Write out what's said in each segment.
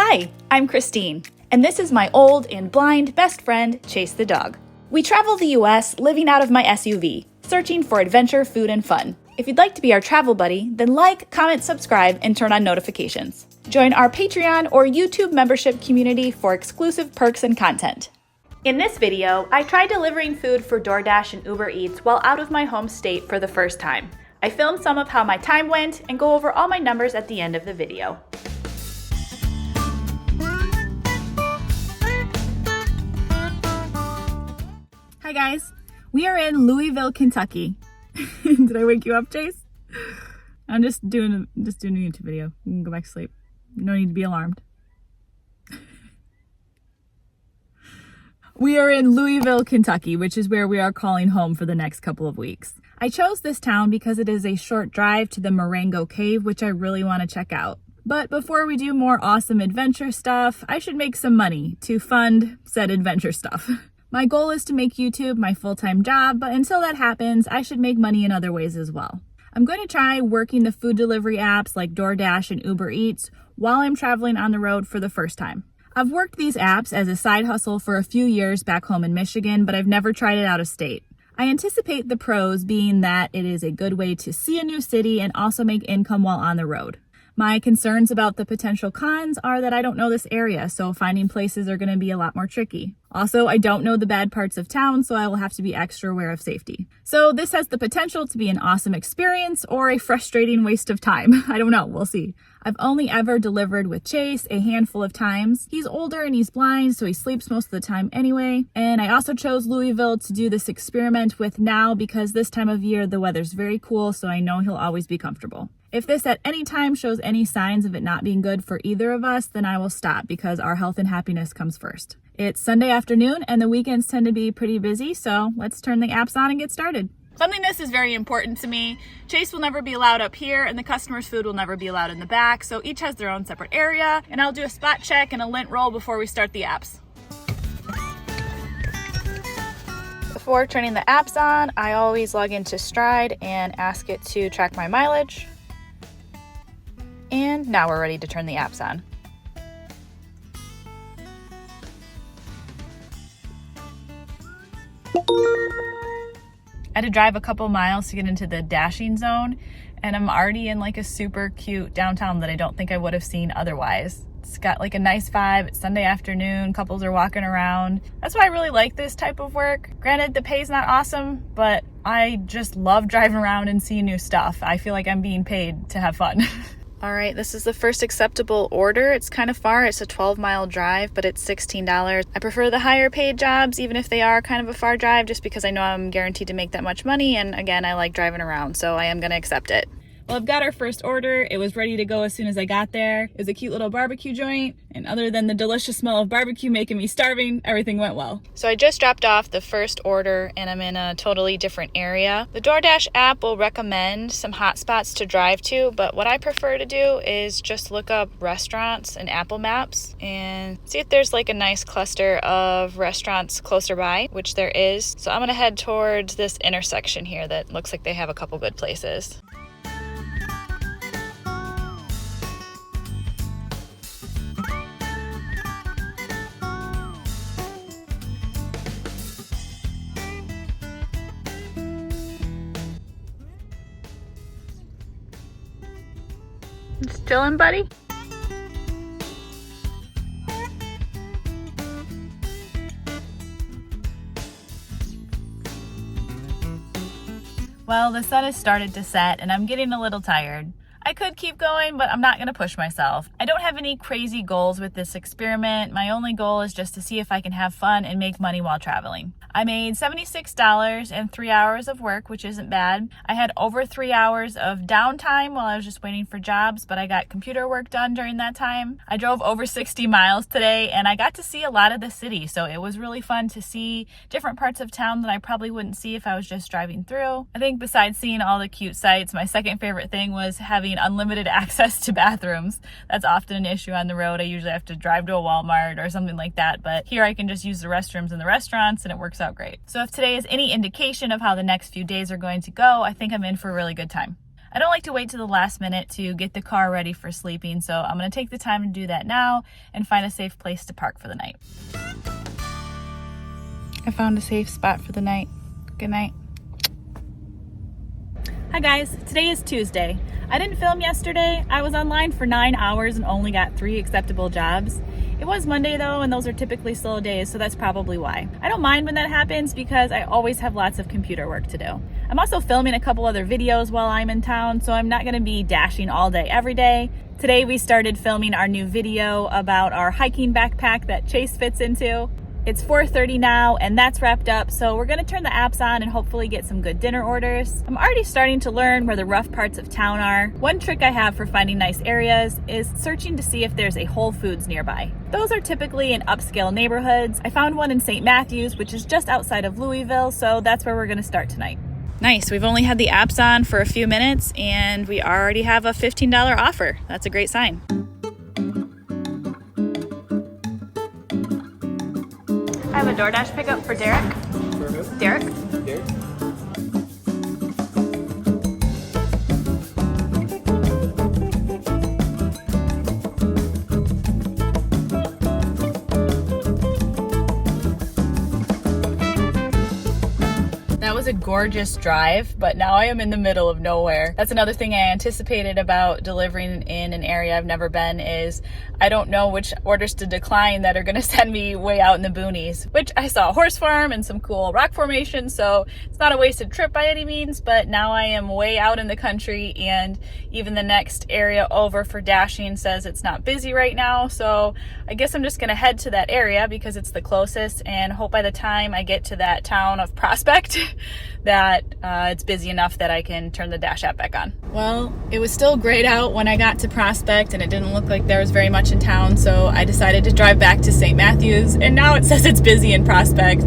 Hi, I'm Christine, and this is my old and blind best friend, Chase the dog. We travel the US living out of my SUV, searching for adventure, food, and fun. If you'd like to be our travel buddy, then like, comment, subscribe, and turn on notifications. Join our Patreon or YouTube membership community for exclusive perks and content. In this video, I tried delivering food for DoorDash and Uber Eats while out of my home state for the first time. I filmed some of how my time went and go over all my numbers at the end of the video. Hi guys, we are in Louisville, Kentucky. Did I wake you up, Chase? I'm just doing a YouTube video. You can go back to sleep. No need to be alarmed. We are in Louisville, Kentucky, which is where we are calling home for the next couple of weeks. I chose this town because it is a short drive to the Marengo Cave, which I really want to check out. But before we do more awesome adventure stuff, I should make some money to fund said adventure stuff. My goal is to make YouTube my full-time job, but until that happens, I should make money in other ways as well. I'm going to try working the food delivery apps like DoorDash and Uber Eats while I'm traveling on the road for the first time. I've worked these apps as a side hustle for a few years back home in Michigan, but I've never tried it out of state. I anticipate the pros being that it is a good way to see a new city and also make income while on the road. My concerns about the potential cons are that I don't know this area, so finding places are going to be a lot more tricky. Also, I don't know the bad parts of town, so I will have to be extra aware of safety. So this has the potential to be an awesome experience or a frustrating waste of time. I don't know, we'll see. I've only ever delivered with Chase a handful of times. He's older and he's blind, so he sleeps most of the time anyway. And I also chose Louisville to do this experiment with now because this time of year the weather's very cool, so I know he'll always be comfortable. If this at any time shows any signs of it not being good for either of us, then I will stop because our health and happiness comes first. It's Sunday afternoon and the weekends tend to be pretty busy, so let's turn the apps on and get started. Cleanliness is very important to me. Chase will never be allowed up here and the customer's food will never be allowed in the back, so each has their own separate area, and I'll do a spot check and a lint roll before we start the apps. Before turning the apps on, I always log into Stride and ask it to track my mileage. And now we're ready to turn the apps on. I had to drive a couple miles to get into the dashing zone, and I'm already in like a super cute downtown that I don't think I would have seen otherwise. It's got like a nice vibe. It's Sunday afternoon, couples are walking around. That's why I really like this type of work. Granted, the pay's not awesome, but I just love driving around and seeing new stuff. I feel like I'm being paid to have fun. All right, this is the first acceptable order. It's kind of far. It's a 12-mile drive, but it's $16. I prefer the higher paid jobs, even if they are kind of a far drive, just because I know I'm guaranteed to make that much money. And again, I like driving around, so I am going to accept it. Well, I've got our first order. It was ready to go as soon as I got there. It was a cute little barbecue joint, and other than the delicious smell of barbecue making me starving, everything went well. So I just dropped off the first order, and I'm in a totally different area. The DoorDash app will recommend some hot spots to drive to, but what I prefer to do is just look up restaurants in Apple Maps and see if there's like a nice cluster of restaurants closer by, which there is. So I'm gonna head towards this intersection here that looks like they have a couple good places. It's chillin', buddy? Well, the sun has started to set and I'm getting a little tired. I could keep going, but I'm not going to push myself. I don't have any crazy goals with this experiment. My only goal is just to see if I can have fun and make money while traveling. I made $76 and 3 hours of work, which isn't bad. I had over 3 hours of downtime while I was just waiting for jobs, but I got computer work done during that time. I drove over 60 miles today and I got to see a lot of the city, so it was really fun to see different parts of town that I probably wouldn't see if I was just driving through. I think besides seeing all the cute sights, my second favorite thing was having unlimited access to bathrooms. That's often an issue on the road. I usually have to drive to a Walmart or something like that, but here I can just use the restrooms in the restaurants and it works out great. So if today is any indication of how the next few days are going to go, I think I'm in for a really good time. I don't like to wait to the last minute to get the car ready for sleeping, so I'm gonna take the time to do that now and find a safe place to park for the night. I found a safe spot for the night. Good night. Hi guys, today is Tuesday. I didn't film yesterday. I was online for 9 hours and only got 3 acceptable jobs. It was Monday though, and those are typically slow days, so that's probably why. I don't mind when that happens because I always have lots of computer work to do. I'm also filming a couple other videos while I'm in town, so I'm not gonna be dashing all day every day. Today we started filming our new video about our hiking backpack that Chase fits into. It's 4:30 now and that's wrapped up, so we're gonna turn the apps on and hopefully get some good dinner orders. I'm already starting to learn where the rough parts of town are. One trick I have for finding nice areas is searching to see if there's a Whole Foods nearby. Those are typically in upscale neighborhoods. I found one in St. Matthews, which is just outside of Louisville, so that's where we're gonna start tonight. Nice, we've only had the apps on for a few minutes and we already have a $15 offer. That's a great sign. I have a DoorDash pickup for Derek. For who? Derek. Derek? That was a gorgeous drive, but now I am in the middle of nowhere. That's another thing I anticipated about delivering in an area I've never been is I don't know which orders to decline that are gonna send me way out in the boonies, which I saw a horse farm and some cool rock formations, so it's not a wasted trip by any means, but now I am way out in the country and even the next area over for dashing says it's not busy right now, so I guess I'm just gonna head to that area because it's the closest and hope by the time I get to that town of Prospect that it's busy enough that I can turn the Dash app back on. Well, it was still grayed out when I got to Prospect and it didn't look like there was very much in town, so I decided to drive back to St. Matthews, and now it says it's busy in Prospect,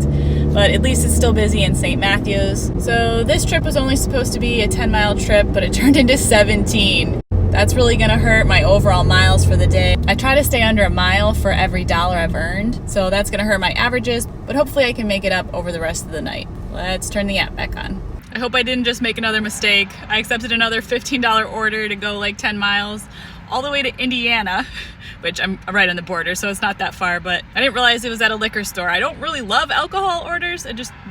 but at least it's still busy in St. Matthews. So this trip was only supposed to be a 10-mile trip, but it turned into 17. That's really gonna hurt my overall miles for the day. I try to stay under a mile for every dollar I've earned, so that's gonna hurt my averages, but hopefully I can make it up over the rest of the night. Let's turn the app back on. I hope I didn't just make another mistake. I accepted another $15 order to go like 10 miles all the way to Indiana, which I'm right on the border, so it's not that far, but I didn't realize it was at a liquor store. I don't really love alcohol orders.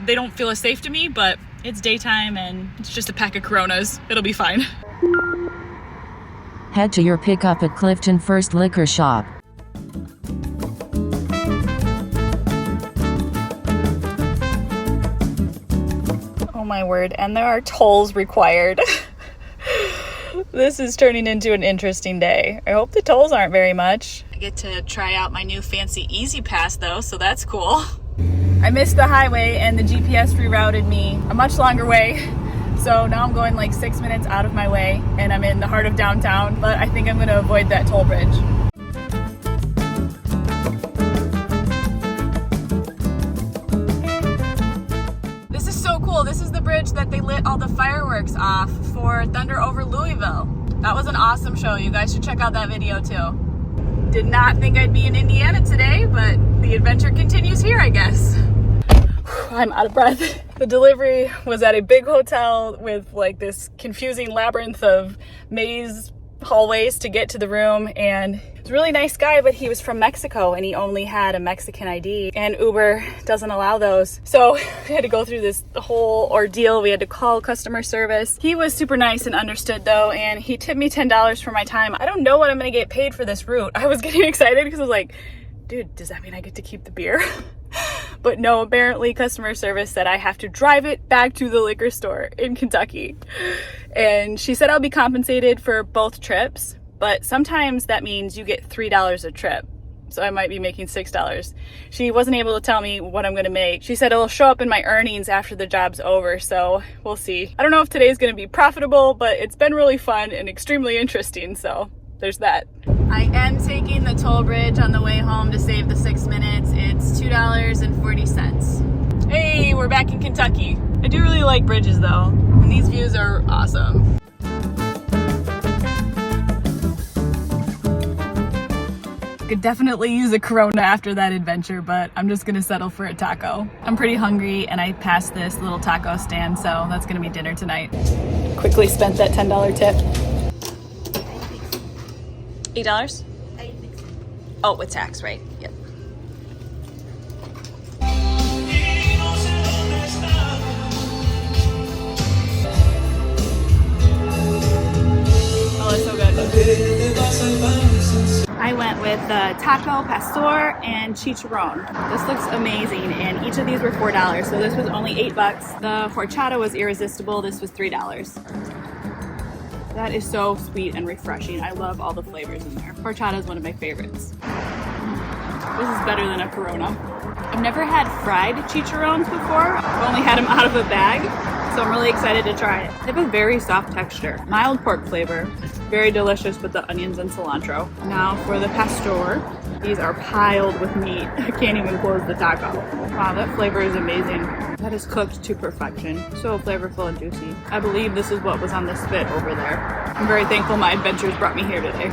They don't feel as safe to me, but it's daytime and it's just a pack of Coronas. It'll be fine. Head to your pickup at Clifton First Liquor Shop. Oh my word, and there are tolls required. This is turning into an interesting day. I hope the tolls aren't very much. I get to try out my new fancy Easy Pass though, so that's cool. I missed the highway and the GPS rerouted me a much longer way. So now I'm going like 6 minutes out of my way and I'm in the heart of downtown, but I think I'm gonna avoid that toll bridge. This is so cool. This is the bridge that they lit all the fireworks off for Thunder over Louisville. That was an awesome show. You guys should check out that video too. Did not think I'd be in Indiana today, but the adventure continues here, I guess. I'm out of breath. The delivery was at a big hotel with like this confusing labyrinth of maze hallways to get to the room, and he was a really nice guy, but he was from Mexico and he only had a Mexican ID and Uber doesn't allow those. So we had to go through this whole ordeal. We had to call customer service. He was super nice and understood though, and he tipped me $10 for my time. I don't know what I'm gonna get paid for this route. I was getting excited because I was like, dude, does that mean I get to keep the beer? But no, apparently customer service said I have to drive it back to the liquor store in Kentucky. And she said I'll be compensated for both trips, but sometimes that means you get $3 a trip. So I might be making $6. She wasn't able to tell me what I'm gonna make. She said it'll show up in my earnings after the job's over, so we'll see. I don't know if today's gonna be profitable, but it's been really fun and extremely interesting, so there's that. I am taking the toll bridge on the way home to save the 6 minutes. It's $2.40. Hey, we're back in Kentucky. I do really like bridges though, and these views are awesome. Could definitely use a Corona after that adventure, but I'm just gonna settle for a taco. I'm pretty hungry and I passed this little taco stand, so that's gonna be dinner tonight. quickly spent that $10 tip. $8? Oh, with tax, right? Yep. Oh, it's so good. I went with the taco, pastor, and chicharron. This looks amazing, and each of these were $4, so this was only $8. The horchata was irresistible. This was $3. That is so sweet and refreshing. I love all the flavors in there. Horchata is one of my favorites. This is better than a Corona. I've never had fried chicharrones before. I've only had them out of a bag, so I'm really excited to try it. They have a very soft texture, mild pork flavor, very delicious with the onions and cilantro. Now for the pastor. These are piled with meat. I can't even close the taco. Wow, that flavor is amazing. That is cooked to perfection. So flavorful and juicy. I believe this is what was on the spit over there. I'm very thankful my adventures brought me here today.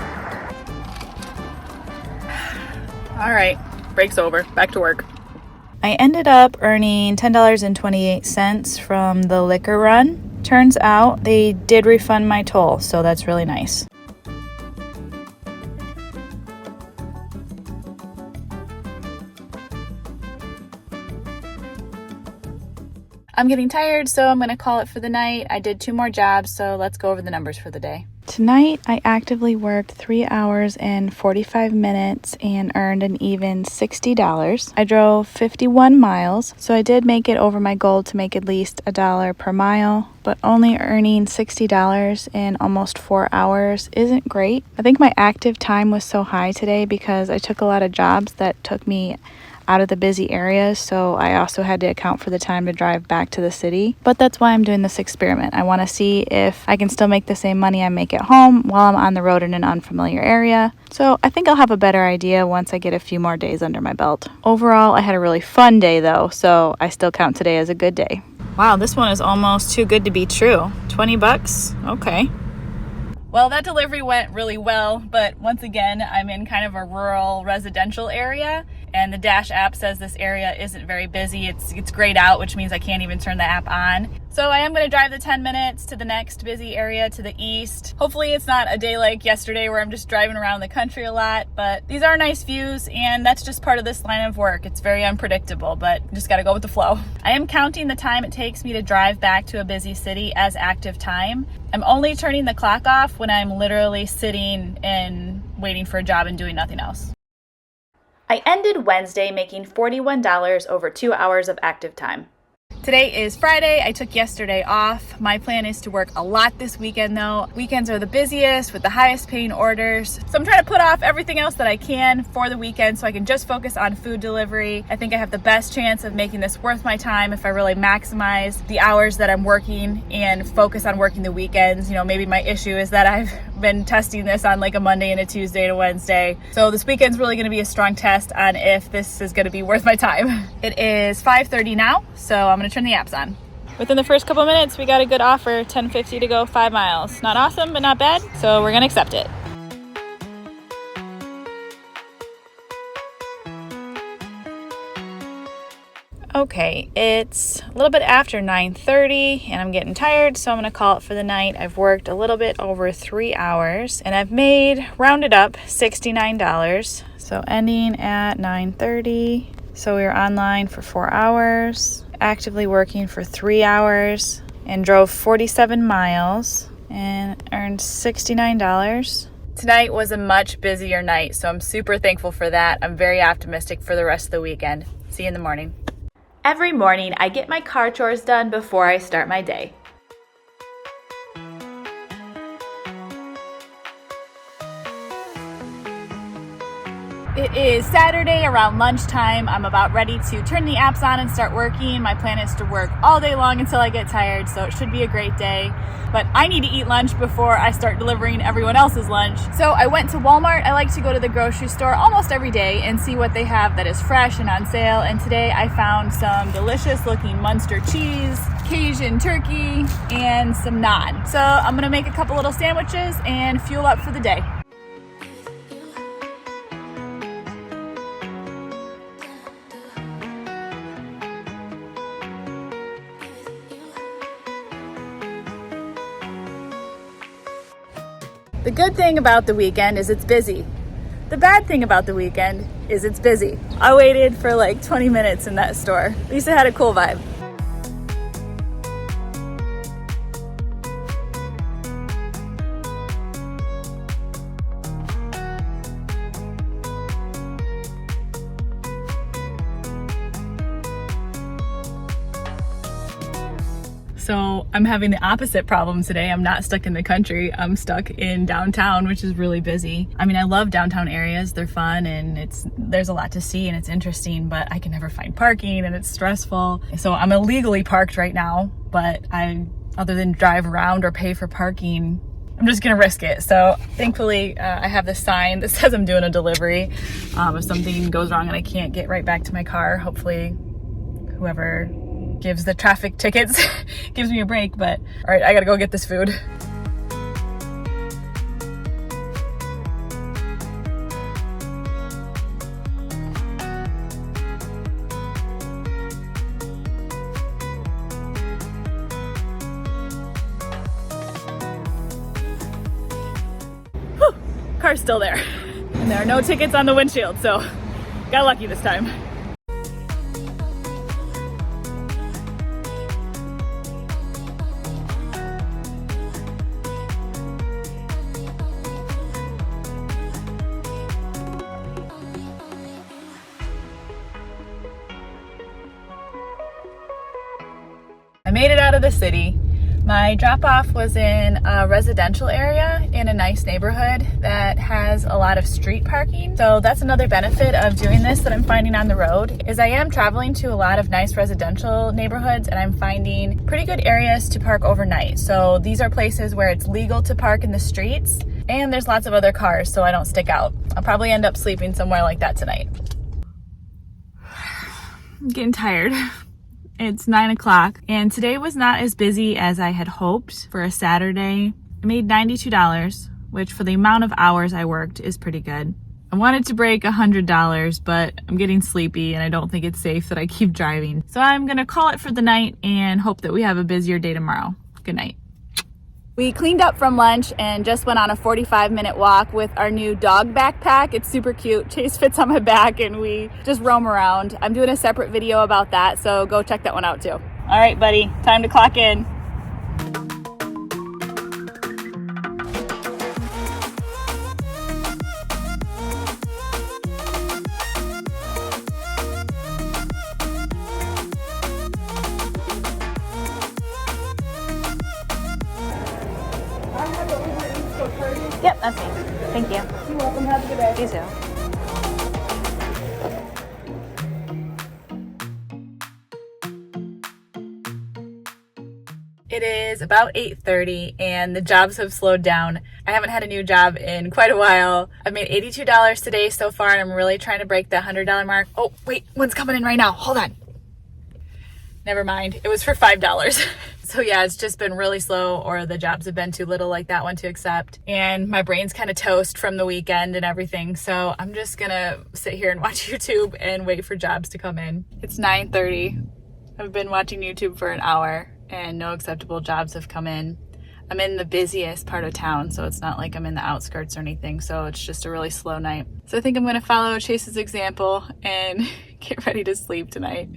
All right, break's over. Back to work. I ended up earning $10.28 from the liquor run. Turns out they did refund my toll, so that's really nice. I'm getting tired, so I'm gonna call it for the night. I did 2 more jobs, so let's go over the numbers for the day. Tonight, I actively worked 3 hours and 45 minutes and earned an even $60. I drove 51 miles, so I did make it over my goal to make at least $1 per mile, but only earning $60 in almost 4 hours isn't great. I think my active time was so high today because I took a lot of jobs that took me out of the busy areas, so I also had to account for the time to drive back to the city. But that's why I'm doing this experiment. I want to see if I can still make the same money I make at home while I'm on the road in an unfamiliar area. So I think I'll have a better idea once I get a few more days under my belt. Overall, I had a really fun day though, so I still count today as a good day. Wow, this one is almost too good to be true. $20? Okay. Well, that delivery went really well, but once again, I'm in kind of a rural residential area, and the Dash app says this area isn't very busy. It's grayed out, which means I can't even turn the app on. So I am going to drive the 10 minutes to the next busy area to the east. Hopefully it's not a day like yesterday where I'm just driving around the country a lot, but these are nice views, and that's just part of this line of work. It's very unpredictable, but just got to go with the flow. I am counting the time it takes me to drive back to a busy city as active time. I'm only turning the clock off when I'm literally sitting and waiting for a job and doing nothing else. I ended Wednesday making $41 over 2 hours of active time. Today is Friday. I took yesterday off. My plan is to work a lot this weekend though. Weekends are the busiest with the highest paying orders. So I'm trying to put off everything else that I can for the weekend so I can just focus on food delivery. I think I have the best chance of making this worth my time if I really maximize the hours that I'm working and focus on working the weekends. You know, maybe my issue is that I've been testing this on like a Monday and a Tuesday to Wednesday. So this weekend's really going to be a strong test on if this is going to be worth my time. It is 5:30 now, so I'm going to turn the apps on. Within the first couple minutes, we got a good offer, $10.50 to go 5 miles. Not awesome, but not bad, so we're going to accept it. Okay, it's a little bit after 9:30 and I'm getting tired, so I'm going to call it for the night. I've worked a little bit over 3 hours and I've made, rounded up, $69. So ending at 9:30. So we were online for 4 hours, actively working for 3 hours, and drove 47 miles and earned $69. Tonight was a much busier night, so I'm super thankful for that. I'm very optimistic for the rest of the weekend. See you in the morning. Every morning, I get my car chores done before I start my day. It is Saturday around lunchtime. I'm about ready to turn the apps on and start working. My plan is to work all day long until I get tired, so it should be a great day. But I need to eat lunch before I start delivering everyone else's lunch. So I went to Walmart. I like to go to the grocery store almost every day and see what they have that is fresh and on sale. And today I found some delicious looking Munster cheese, Cajun turkey, and some naan. So I'm gonna make a couple little sandwiches and fuel up for the day. The good thing about the weekend is it's busy. The bad thing about the weekend is it's busy. I waited for like 20 minutes in that store. At least it had a cool vibe. So I'm having the opposite problem today. I'm not stuck in the country. I'm stuck in downtown, which is really busy. I mean, I love downtown areas. They're fun and there's a lot to see and it's interesting, but I can never find parking and it's stressful. So I'm illegally parked right now, but other than drive around or pay for parking, I'm just gonna risk it. So thankfully I have this sign that says I'm doing a delivery. If something goes wrong and I can't get right back to my car, hopefully whoever gives the traffic tickets gives me a break. But all right, I gotta go get this food. Whew, car's still there and there are no tickets on the windshield, so got lucky this time. I made it out of the city. My drop-off was in a residential area in a nice neighborhood that has a lot of street parking. So that's another benefit of doing this that I'm finding on the road, is I am traveling to a lot of nice residential neighborhoods and I'm finding pretty good areas to park overnight. So these are places where it's legal to park in the streets and there's lots of other cars so I don't stick out. I'll probably end up sleeping somewhere like that tonight. I'm getting tired. It's 9 o'clock and today was not as busy as I had hoped for a Saturday. I made $92, which for the amount of hours I worked is pretty good. I wanted to break $100, but I'm getting sleepy and I don't think it's safe that I keep driving. So I'm gonna call it for the night and hope that we have a busier day tomorrow. Good night. We cleaned up from lunch and just went on a 45-minute walk with our new dog backpack. It's super cute. Chase fits on my back and we just roam around. I'm doing a separate video about that, so go check that one out too. All right, buddy, time to clock in. Yep, that's me. Thank you. You're welcome. Have a good day. You too. It is about 8:30 and the jobs have slowed down. I haven't had a new job in quite a while. I've made $82 today so far and I'm really trying to break the $100 mark. Oh, wait, one's coming in right now. Hold on. Never mind. It was for $5. So yeah, it's just been really slow, or the jobs have been too little like that one to accept. And my brain's kind of toast from the weekend and everything. So I'm just gonna sit here and watch YouTube and wait for jobs to come in. It's 9:30. I've been watching YouTube for an hour and no acceptable jobs have come in. I'm in the busiest part of town, so it's not like I'm in the outskirts or anything. So it's just a really slow night. So I think I'm gonna follow Chase's example and get ready to sleep tonight.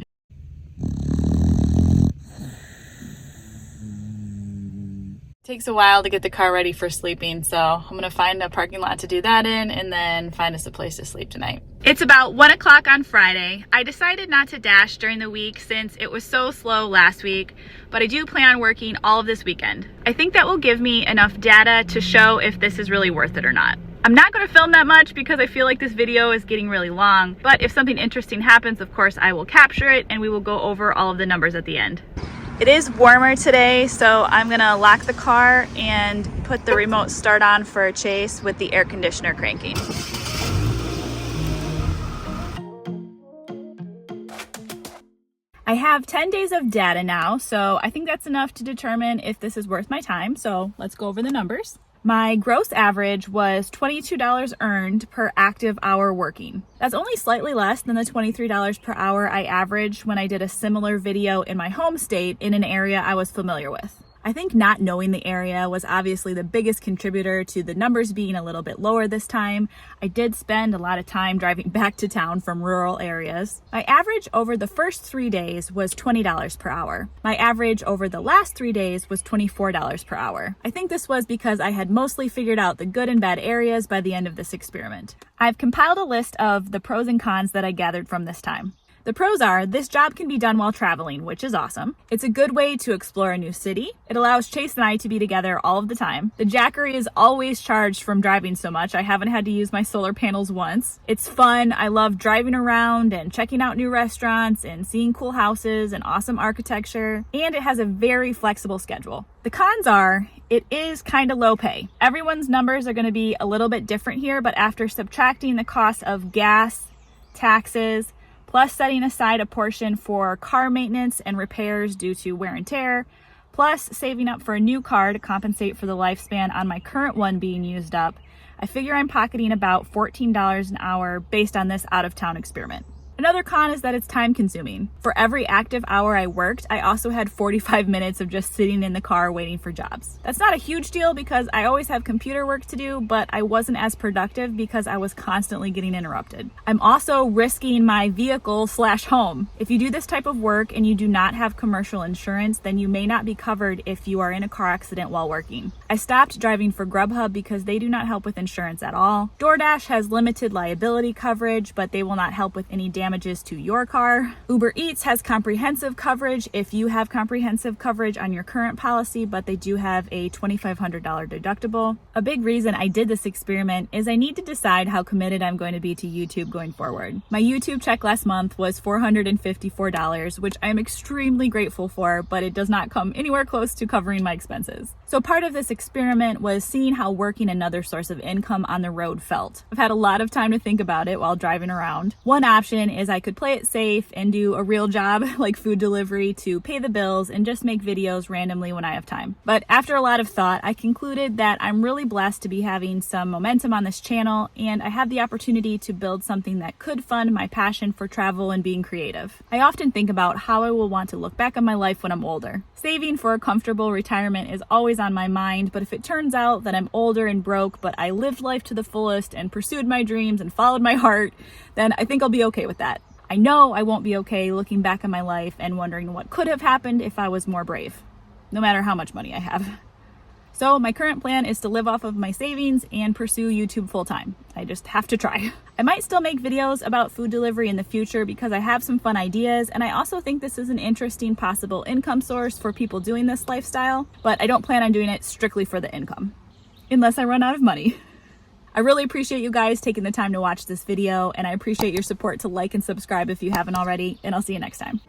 Takes a while to get the car ready for sleeping, so I'm gonna find a parking lot to do that in and then find us a place to sleep tonight. It's about 1 o'clock on Friday. I decided not to dash during the week since it was so slow last week, but I do plan on working all of this weekend. I think that will give me enough data to show if this is really worth it or not. I'm not going to film that much because I feel like this video is getting really long, but if something interesting happens, of course I will capture it and we will go over all of the numbers at the end. It is warmer today, so I'm gonna lock the car and put the remote start on for Chase with the air conditioner cranking. I have 10 days of data now, so I think that's enough to determine if this is worth my time. So let's go over the numbers. My gross average was $22 earned per active hour working. That's only slightly less than the $23 per hour I averaged when I did a similar video in my home state in an area I was familiar with. I think not knowing the area was obviously the biggest contributor to the numbers being a little bit lower this time. I did spend a lot of time driving back to town from rural areas. My average over the first 3 days was $20 per hour. My average over the last 3 days was $24 per hour. I think this was because I had mostly figured out the good and bad areas by the end of this experiment. I've compiled a list of the pros and cons that I gathered from this time. The pros are, this job can be done while traveling, which is awesome. It's a good way to explore a new city. It allows Chase and I to be together all of the time. The Jackery is always charged from driving so much. I haven't had to use my solar panels once. It's fun. I love driving around and checking out new restaurants and seeing cool houses and awesome architecture. And it has a very flexible schedule. The cons are, it is kind of low pay. Everyone's numbers are going to be a little bit different here, but after subtracting the cost of gas, taxes, plus setting aside a portion for car maintenance and repairs due to wear and tear, plus saving up for a new car to compensate for the lifespan on my current one being used up, I figure I'm pocketing about $14 an hour based on this out-of-town experiment. Another con is that it's time consuming. For every active hour I worked, I also had 45 minutes of just sitting in the car waiting for jobs. That's not a huge deal because I always have computer work to do, but I wasn't as productive because I was constantly getting interrupted. I'm also risking my vehicle/home. If you do this type of work and you do not have commercial insurance, then you may not be covered if you are in a car accident while working. I stopped driving for Grubhub because they do not help with insurance at all. DoorDash has limited liability coverage, but they will not help with any damages to your car. Uber Eats has comprehensive coverage if you have comprehensive coverage on your current policy, but they do have a $2,500 deductible. A big reason I did this experiment is I need to decide how committed I'm going to be to YouTube going forward. My YouTube check last month was $454, which I'm extremely grateful for, but it does not come anywhere close to covering my expenses. So part of this experiment was seeing how working another source of income on the road felt. I've had a lot of time to think about it while driving around. One option is I could play it safe and do a real job like food delivery to pay the bills and just make videos randomly when I have time. But after a lot of thought, I concluded that I'm really blessed to be having some momentum on this channel, and I have the opportunity to build something that could fund my passion for travel and being creative. I often think about how I will want to look back on my life when I'm older. Saving for a comfortable retirement is always on my mind, but if it turns out that I'm older and broke, but I lived life to the fullest and pursued my dreams and followed my heart, then I think I'll be okay with that. I know I won't be okay looking back on my life and wondering what could have happened if I was more brave, no matter how much money I have. So my current plan is to live off of my savings and pursue YouTube full time. I just have to try. I might still make videos about food delivery in the future because I have some fun ideas, and I also think this is an interesting possible income source for people doing this lifestyle, but I don't plan on doing it strictly for the income, unless I run out of money. I really appreciate you guys taking the time to watch this video, and I appreciate your support to like and subscribe if you haven't already, and I'll see you next time.